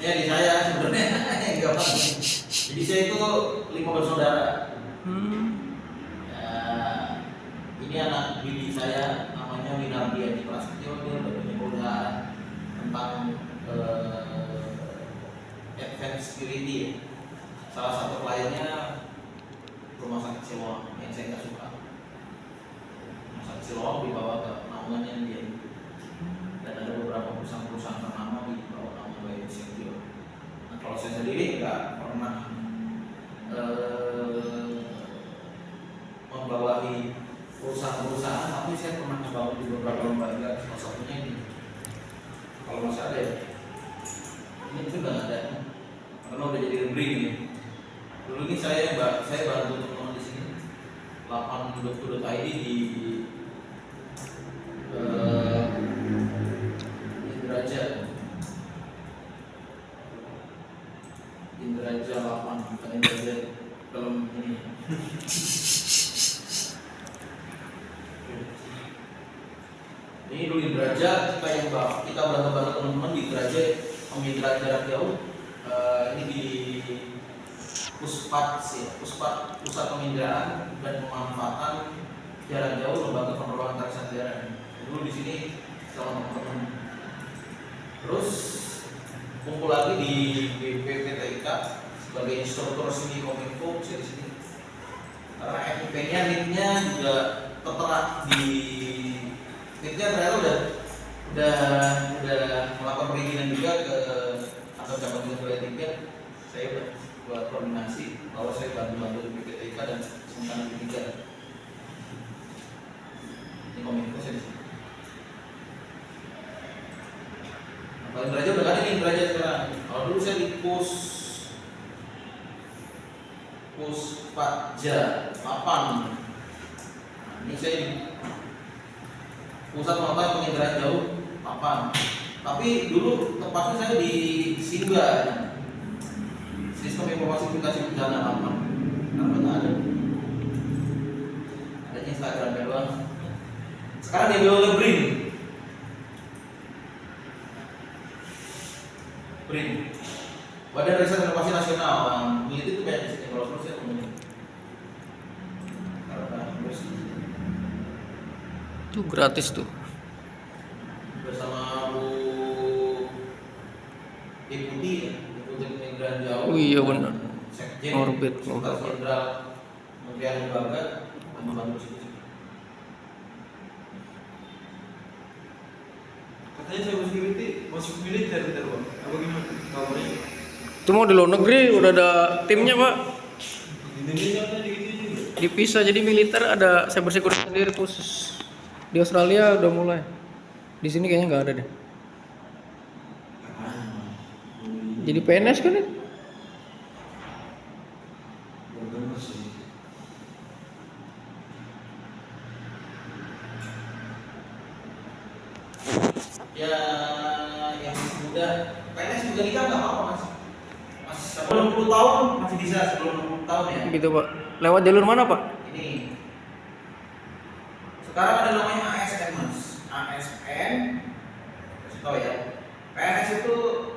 Ya di saya sebenarnya enggak apa. Jadi saya itu 5 bersaudara. Ya, ini anak bibi saya namanya Winardi Adi Prasetyo, dia udah punya perusahaan tentang advanced security ya. Salah satu kliennya rumah sakit Siloam yang saya nggak suka. Rumah sakit Siloam dibawa ke naungannya dia. Dan ada beberapa perusahaan-perusahaan ternama di bawah nama Bayu Setio. Nah, kalau saya sendiri nggak pernah membawahi perusahaan-perusahaan, tapi saya pernah membawa di beberapa lembaga. Salah satunya ini, kalau masih ada ya, ini juga nggak ada, karena udah jadi rebranding ya. Dulu ini saya bantu teman-teman di sini 8.id di Indraja 8, bukan Indraja dalam ini. Ini dulu Indraja, kita bantu teman-teman di Indraja pemitra jarak jauh. Ini di Puspat Pusat Pemindahan dan Pemanfaatan Jarak Jauh Lembaga Penerbangan Tarik Daerah. Dulu di sini sama teman-teman. Terus kumpul lagi di BPPTIK sebagai instruktur resmi Kominfo saya di sini. Karena FIP-nya NIT-nya juga tertera di NIT-nya ternyata udah melakukan perizinan juga ke atau cabang wilayah 3. Saya udah buat koordinasi bahwa saya bantu di BPTIK dan sementara di 3. Ini Kominfo saya di sini. Kalau Indraja udah kan ini Indraja sekarang. Kalau dulu saya di Puspatja 8. Nah, ini saya di Pusat Pengetahuan Penginderaan Jauh 8. Tapi dulu tepatnya saya di Simba, Sistem Informasi Aplikasi Bencana 8. Karena nggak ada. Adanya Instagramnya doang. Sekarang di BRIN. Badan Riset Inovasi Nasional, itu banyak di sini. Kalau perlu saya ngomongin. Itu gratis tuh. Bersama Bu Deputi ya, Deputi Penginderaan Jauh. Oh iya benar. Sekjen, Orbit Sekretaris Jenderal Kementerian Lembaga, membantu situ. Katanya cyber security masuk militer gitu Bang. Apa gimana kabarnya? Itu mau di luar negeri udah ada timnya pak. Di Indonesia ada gitu juga. Dipisah jadi militer ada cyber security sendiri khusus. Di Australia udah mulai. Di sini kayaknya nggak ada deh. Jadi PNS kan ya? Ya yang muda PNS juga nikah nggak apa-apa mas. Sebelum 60 tahun masih bisa, sebelum 60 tahun ya. Gitu pak. Lewat jalur mana pak? Ini sekarang ada namanya ASN mas. ASN, kasih tahu ya. PNS itu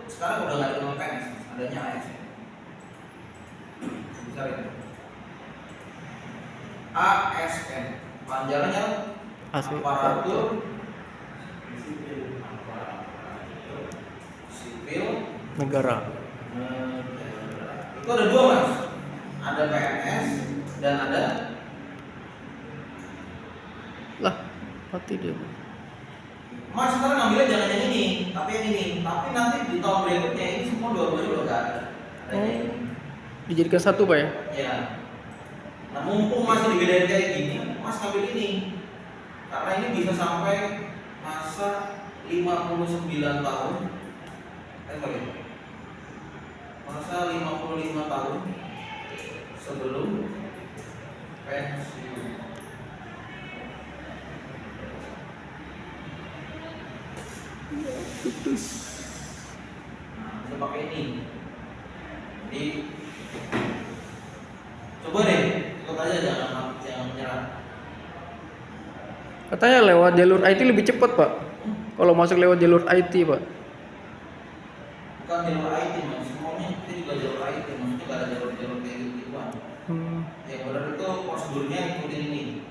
sekarang udah nggak ada nama PNS, adanya ASN. Bisa itu. ASN, panjangnya aparatur sipil Negara. Itu ada 2 mas, ada PNS dan ada Lah, mati dia. mas. Sekarang ngambilnya jangan yang ini, tapi yang ini. Tapi nanti di tahun berikutnya ini semua dua-duanya udah gak ada. Adanya ini. Dijadikan satu pak ya? Ya. Nah mumpung masih dibedain kayak gini, mas ngambil ini. Karena ini bisa sampai masa 59 tahun. Sorry. Masa 55 tahun sebelum pensiun. Putus. Nah, bisa pakai ini. Jadi coba deh, ikut aja jangan menyerah. Katanya lewat jalur IT lebih cepat pak. Kalau masuk lewat jalur IT pak. bukan jalur IT mas, semuanya kita juga jalur IT, maksudnya nggak ada jalur-jalur kayak gitu-gituan. Yang benar itu prosedurnya ikutin ini.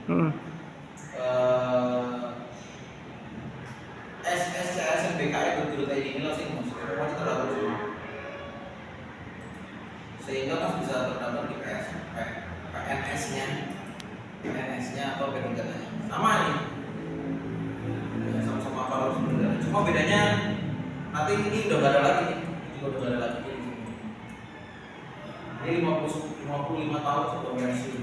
SSCSN BKI betul kayak gini lah sih mas, semuanya terdaftar semua. Sehingga mas bisa terdaftar di PNS-nya, PNS-nya atau P3K-nya. Sama nih, ya, sama-sama apa harus sebenarnya. Cuma bedanya nanti ini udah gak ada lagi nih, ini udah gak ada lagi. Ini 55 tahun sebelum pensiun,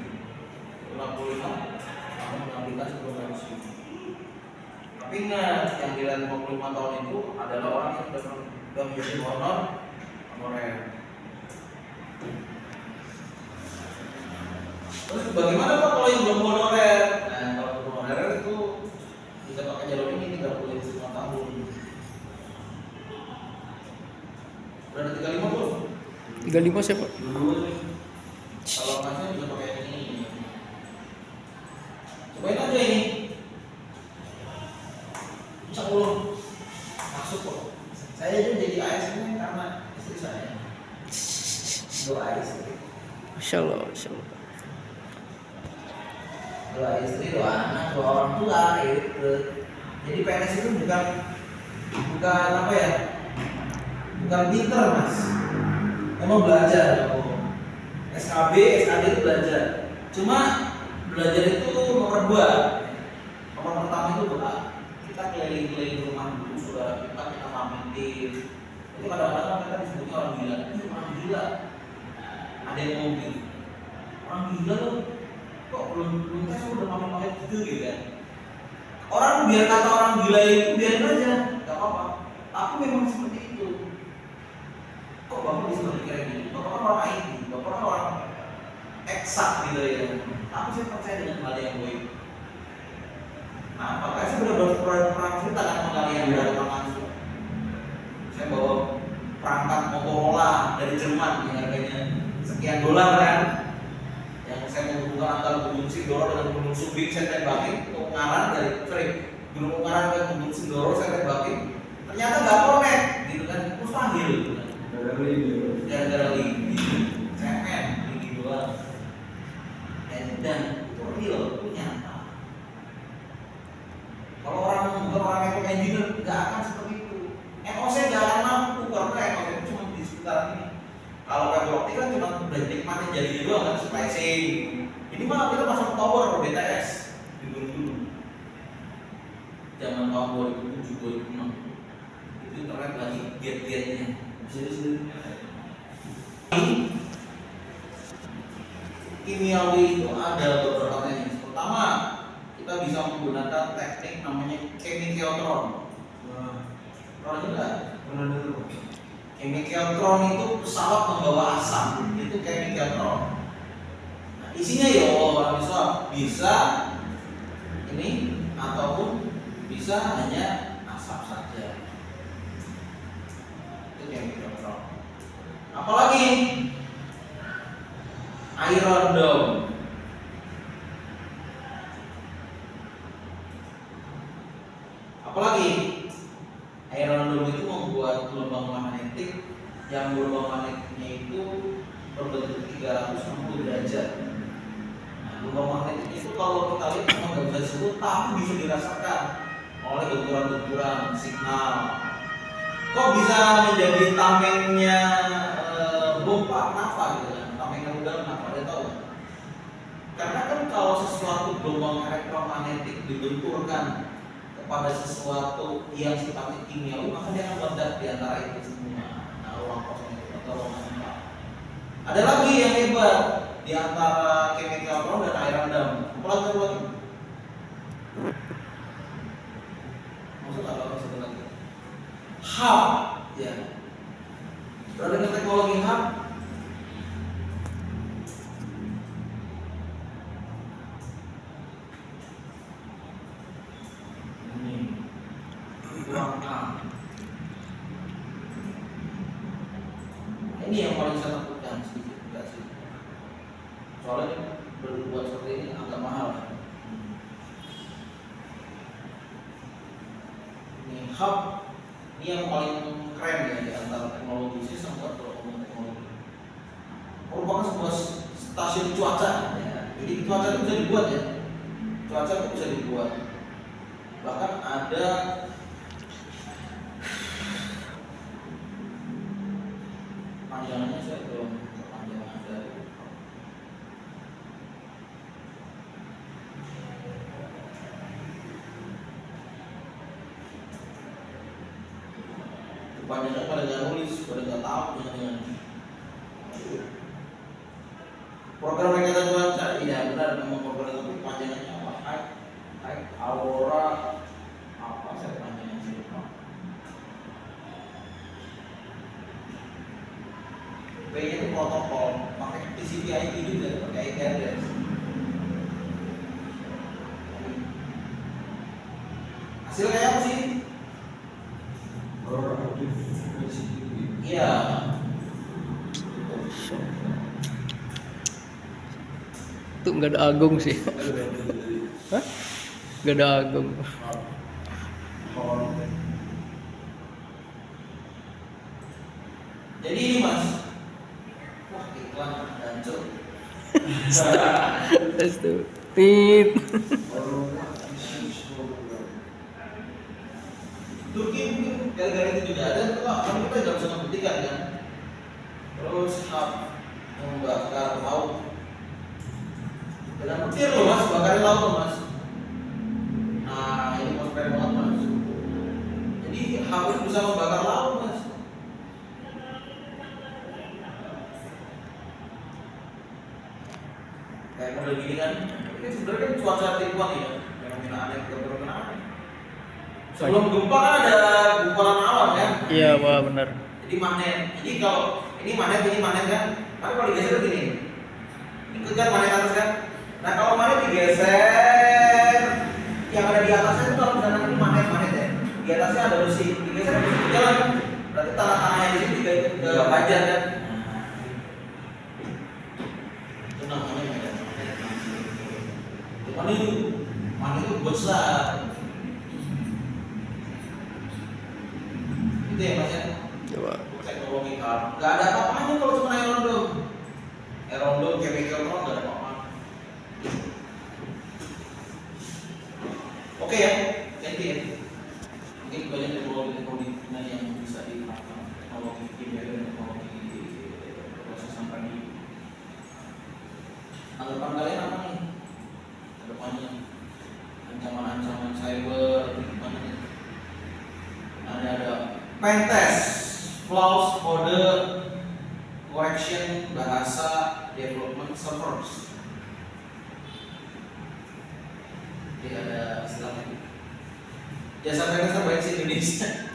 55 tahun mengabdikan sebelum pensiun. Tapi ingat, yang dilihat 55 tahun itu adalah orang yang sudah menjadi honorer. Terus bagaimana Pak kalau yang belum honorer? Nah, kalau belum honorer itu bisa pakai jalur ini 35 tahun. Udah ada 35 belum? 35 siapa? Kalau masnya bisa pakai ini. Cobain aja ini. Insya Allah masuk kok. Saya aja jadi ASN karena istri saya. Dua istri. Masya Allah, Masya Allah. Dua istri, dua anak, dua orang tua gitu. Jadi PNS itu bukan apa ya? Bukan pinter mas. Emang belajar. SKB, SKD itu belajar. Cuma belajar itu nomor 2. Nomor pertama itu doa. Kita keliling-keliling rumah dulu saudara kita pamitin. Itu kadang-kadang kita disebutnya orang gila. Itu orang gila. Ada yang mau gitu. Orang gila loh. Kok belum tes udah pamit-pamit gitu kan? Orang biar kata orang gila itu biarin aja, nggak apa-apa. Aku memang seperti itu. Kok bapak bisa berpikir gini? Bapak kan orang IT, bapak kan orang eksak gitu ya. Tapi saya percaya dengan hal yang baik. Nah, makanya saya benar perang cerita kan sama kalian di lapangan. Saya bawa perangkat Motorola dari Jerman yang harganya sekian $, kan? Yang saya menghubungkan antara Gunung Sindoro dengan Gunung Sumbing, saya tembakin ke Ungaran Gunung Ungaran ke Gunung Sindoro, saya tembakin. Ternyata nggak connect, gitu kan? Mustahil, gitu kan? Gara-gara lidi, cemen, lidi doang. Dan itu real, itu nyata. Kalau orang yang engineer nggak akan seperti itu. NOC nggak akan mampu karena NOC itu cuma di sekitar ini. Kalau fiber optik kan cuma udah nikmatin jadinya doang kan, splicing. Ini malah kita pasang tower BTS di dulu. Zaman tahun 2007 2006 itu internet lagi giat-giatnya. Kimiawi itu ada beberapa teknik. Pertama, kita bisa menggunakan teknik namanya chemical Pernah enggak? Chemical itu pesawat membawa asap, itu chemical. Nah, isinya ya mahasiswa bisa ini ataupun bisa hanya asap saja. Itu chemical. Apalagi Iron Dome. Apalagi Iron Dome itu membuat gelombang magnetik yang gelombang magnetiknya itu berbentuk 360 derajat. Nah, gelombang magnetik itu kalau kita lihat memang nggak bisa disebut, tapi bisa dirasakan oleh benturan-benturan signal. Kok bisa menjadi tamengnya bomba? Kenapa gitu kan? Tamengnya udara kenapa? Ada tahu? Karena kan kalau sesuatu gelombang elektromagnetik dibenturkan pada sesuatu yang sifatnya kimiawi, maka dia akan meledak di antara itu semua. Nah, ruang kosong itu atau ruangan empat. Ada lagi yang hebat di antara chemical dan Iron Dome. Apalagi? Maksud apa maksud lagi? HAB, ya. Berada dengan teknologi HAB. Ini yang paling saya takutkan sedikit, enggak sih? Soalnya berbuat seperti ini agak mahal. Ini hub, ini yang paling keren ya di antara teknologi sistem buat teknologi. Merupakan sebuah stasiun cuaca. Ya. Jadi cuaca itu bisa dibuat ya. Cuaca itu bisa dibuat. Bahkan ada panjangannya saya belum panjangan ada. Kepanjangan pada nggak nulis, pada nggak tahu dengan program rekayasa cuaca. Iya benar, memang program itu panjangannya apa? High Aurora apa saya panjangannya sih lupa. B-nya itu protokol, pakai TCP/IP juga, pakai address. Hasil kayak apa sih? Iya. Tuh nggak ada Agung sih. Hah? Nggak ada Agung. Jadi ini mas, wah iklan hancur. Terus tuh, tit. Turki mungkin gara-gara itu juga ada, tapi kita nggak bisa membuktikan kan. Terus membakar laut. Dengan petir loh mas, bakarin laut loh mas. Nah ini prospek banget mas. Jadi hampir bisa membakar laut mas. Kayak model gini kan, ini sebenarnya kan cuaca tipuan ya, fenomena aneh, fenomena aneh. Sebelum gempa kan ada gumpalan awan kan? Iya, wah benar. Jadi magnet. Jadi kalau ini magnet kan, tapi kalau digeser begini, ikut kan magnet atas kan? Nah kalau magnet digeser, yang ada di atasnya itu kalau misalnya ini magnet ya, di atasnya ada besi, digeser besi jalan, berarti tanah-tanah yang di sini juga ikut ke banjar kan? Itu namanya magnet. Magnet itu besar. Itu ya mas ya? Coba. Teknologi kan nggak ada apa-apanya kalau cuma aerondom chemical kan nggak ada apa-apa. Oke ya, thank you ya. Mungkin banyak teknologi yang bisa dipakai, teknologi kimia dan teknologi prosesan tadi. Anggapan kalian apa nih? Kedepannya ancaman-ancaman cyber gimana nih? Ada pentest, flaws, kode, correction, bahasa, development servers. Jadi ada istilahnya. Jasa pentester baik di Indonesia.